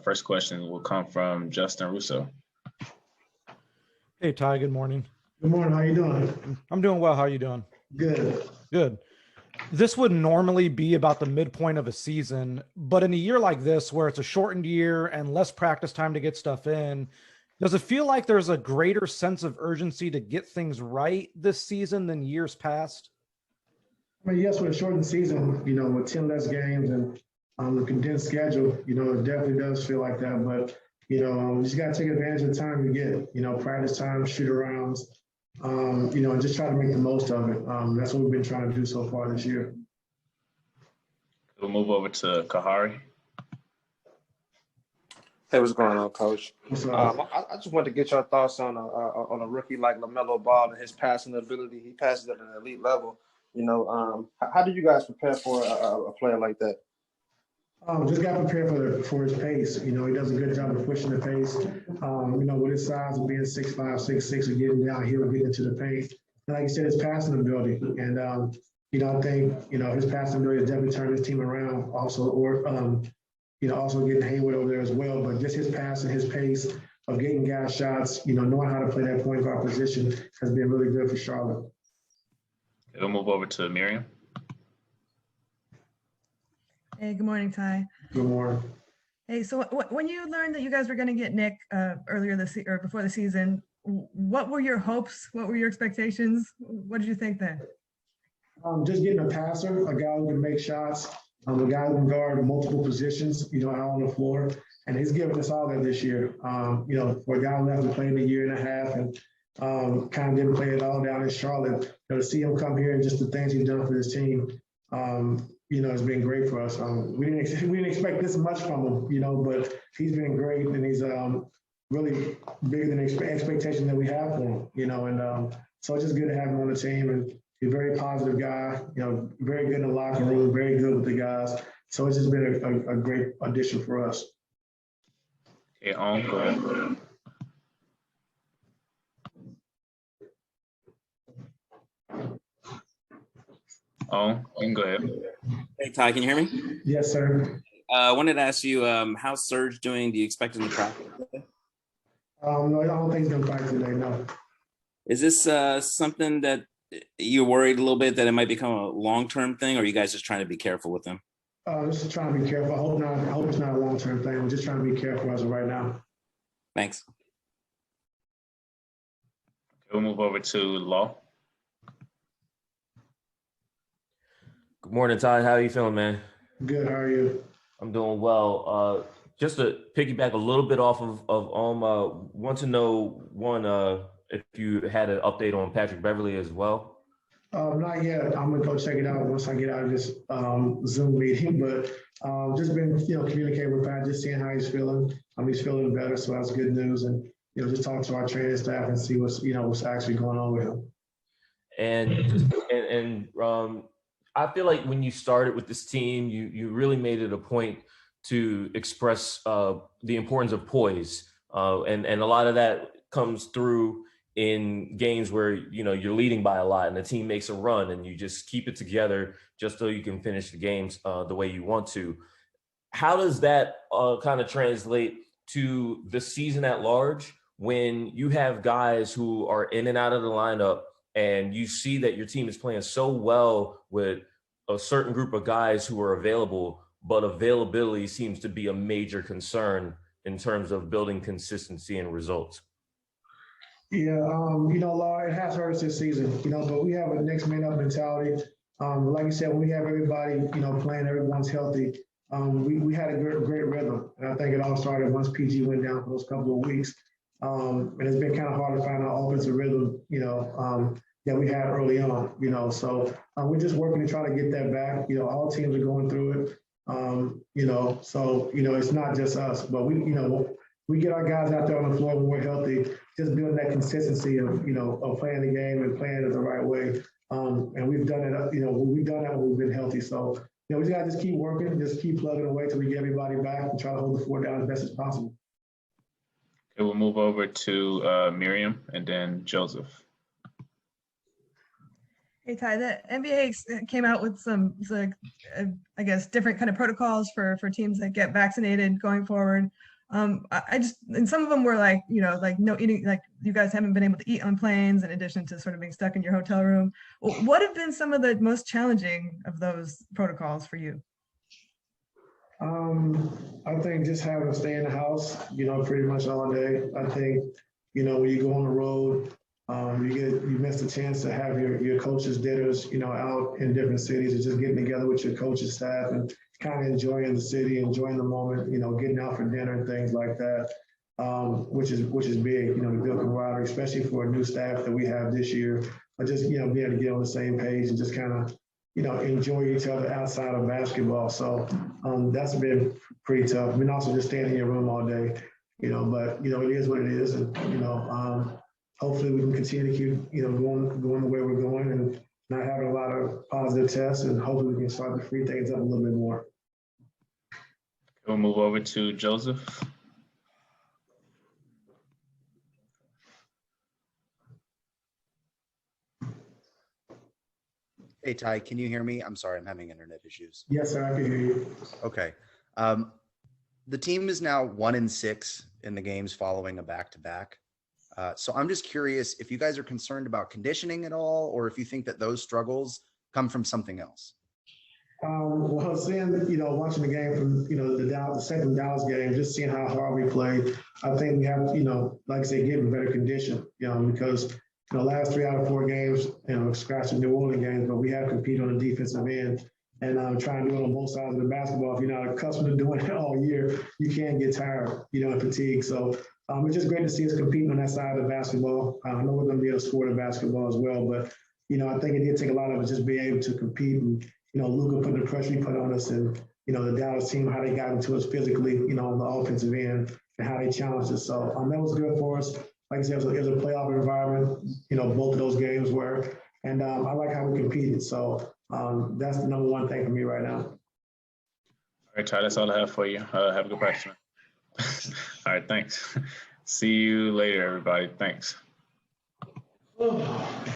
first question will come from Justin Russo. Hey, Ty, good morning. Good morning. How you doing? I'm doing well. How are you doing? Good. Good. This would normally be about the midpoint of a season, but in a year like this, where it's a shortened year and less practice time to get stuff in, does it feel like there's a greater sense of urgency to get things right this season than years past? I mean, yes, with a shortened season, with 10 less games and the condensed schedule, it definitely does feel like that. But, you just got to take advantage of the time you get, practice time, shoot arounds, and just try to make the most of it. That's what we've been trying to do so far this year. We'll move over to Kahari. Hey, what's going on, Coach? I I just wanted to get your thoughts on a rookie like LaMelo Ball and his passing ability. He passes at an elite level. How do you guys prepare for a player like that? Just got prepared for his pace. He does a good job of pushing the pace. With his size of being 6'5", 6'6", and getting downhill and getting into the pace. And like you said, his passing ability. And I think his passing ability has definitely turned his team around. Also, also getting Hayward over there as well. But just his passing, his pace of getting guys shots, knowing how to play that point guard position has been really good for Charlotte. We'll move over to Miriam. Hey, good morning, Ty. Good morning. Hey, so when you learned that you guys were going to get Nick earlier or before the season, what were your hopes? What were your expectations? What did you think then? Just getting a passer, a guy who can make shots, a guy who can guard multiple positions, out on the floor. And he's given us all that this year. For a guy who hasn't played in a year and a half and kind of didn't play it all down in Charlotte, to see him come here and just the things he's done for this team, it's been great for us. We didn't expect this much from him, but he's been great and he's really bigger than the expectation that we have for him, and so it's just good to have him on the team, and he's a very positive guy, very good in the locker room, very good with the guys. So it's just been a great addition for us. Okay, on, go ahead. Oh, you can go ahead. Hey, Ty, can you hear me? Yes, sir. I wanted to ask you, how's Serge doing? Do you expect him to practice today? No, I don't think he's going to practice today, no. Is this something that you're worried a little bit that it might become a long-term thing, or are you guys just trying to be careful with him? Just trying to be careful. I hope it's not a long-term thing. We're just trying to be careful as of right now. Thanks. Okay, we'll move over to Law. Good morning, Ty. How are you feeling, man? Good. How are you? I'm doing well. Just to piggyback a little bit off of want to know, if you had an update on Patrick Beverley as well. Not yet. I'm going to go check it out once I get out of this Zoom meeting. But just been, communicating with Pat, just seeing how he's feeling. He's feeling better, so that's good news. And, just talk to our training staff and see what's actually going on with him. And I feel like when you started with this team, you really made it a point to express the importance of poise, and a lot of that comes through in games where you're leading by a lot and the team makes a run and you just keep it together just so you can finish the games the way you want to. How does that kind of translate to the season at large when you have guys who are in and out of the lineup and you see that your team is playing so well with a certain group of guys who are available, but availability seems to be a major concern in terms of building consistency and results? Yeah, Laura, it has hurt us this season, but we have a next man up mentality. Like you said, when we have everybody, playing, everyone's healthy. We had a great rhythm. And I think it all started once PG went down for those couple of weeks. And it's been kind of hard to find our offensive rhythm, that we had early on, so we're just working to try to get that back. All teams are going through it, so, it's not just us, but we get our guys out there on the floor when we're healthy, just building that consistency of playing the game and playing it the right way. And we've done it, we've done that when we've been healthy. So, we just got to just keep working, just keep plugging away till we get everybody back and try to hold the fort down as best as possible. Okay, we'll move over to Miriam and then Joseph. Hey Ty, the NBA came out with some, I guess, different kind of protocols for teams that get vaccinated going forward. I just, and some of them were like, like no eating, like you guys haven't been able to eat on planes in addition to sort of being stuck in your hotel room. What have been some of the most challenging of those protocols for you? I think just having to stay in the house, pretty much all day. I think, when you go on the road, you miss the chance to have your coaches' dinners, out in different cities and just getting together with your coaches' staff and kind of enjoying the city, enjoying the moment, getting out for dinner and things like that, which is big, to build camaraderie, especially for a new staff that we have this year. But just, be able to get on the same page and just kind of, enjoy each other outside of basketball. So that's been pretty tough. I mean, also just staying in your room all day, but, it is what it is. And, hopefully we can continue to keep, going the way we're going and not having a lot of positive tests, and hopefully we can start to free things up a little bit more. We'll move over to Joseph. Hey, Ty, can you hear me? I'm sorry, I'm having internet issues. Yes, sir, I can hear you. Okay. The team is now 1-6 in the games following a back-to-back. So I'm just curious if you guys are concerned about conditioning at all, or if you think that those struggles come from something else. Well, seeing, watching the game from, the second Dallas game, just seeing how hard we played, I think we have, like I said, get in better condition, because, last 3 out of 4 games, scratching New Orleans games, but we have competed on the defensive end and trying to do it on both sides of the basketball. If you're not accustomed to doing it all year, you can get tired, and fatigued. So it's just great to see us competing on that side of the basketball. I know we're going to be able to score the basketball as well, but, I think it did take a lot of us just being able to compete and, Luka putting the pressure he put on us and, the Dallas team, how they got into us physically, on the offensive end and how they challenged us. So that was good for us. Like I said, it was a playoff environment, both of those games were. And I like how we competed. So that's the number one thing for me right now. All right, Ty, that's all I have for you. Have a good practice. All right, thanks. See you later, everybody. Thanks.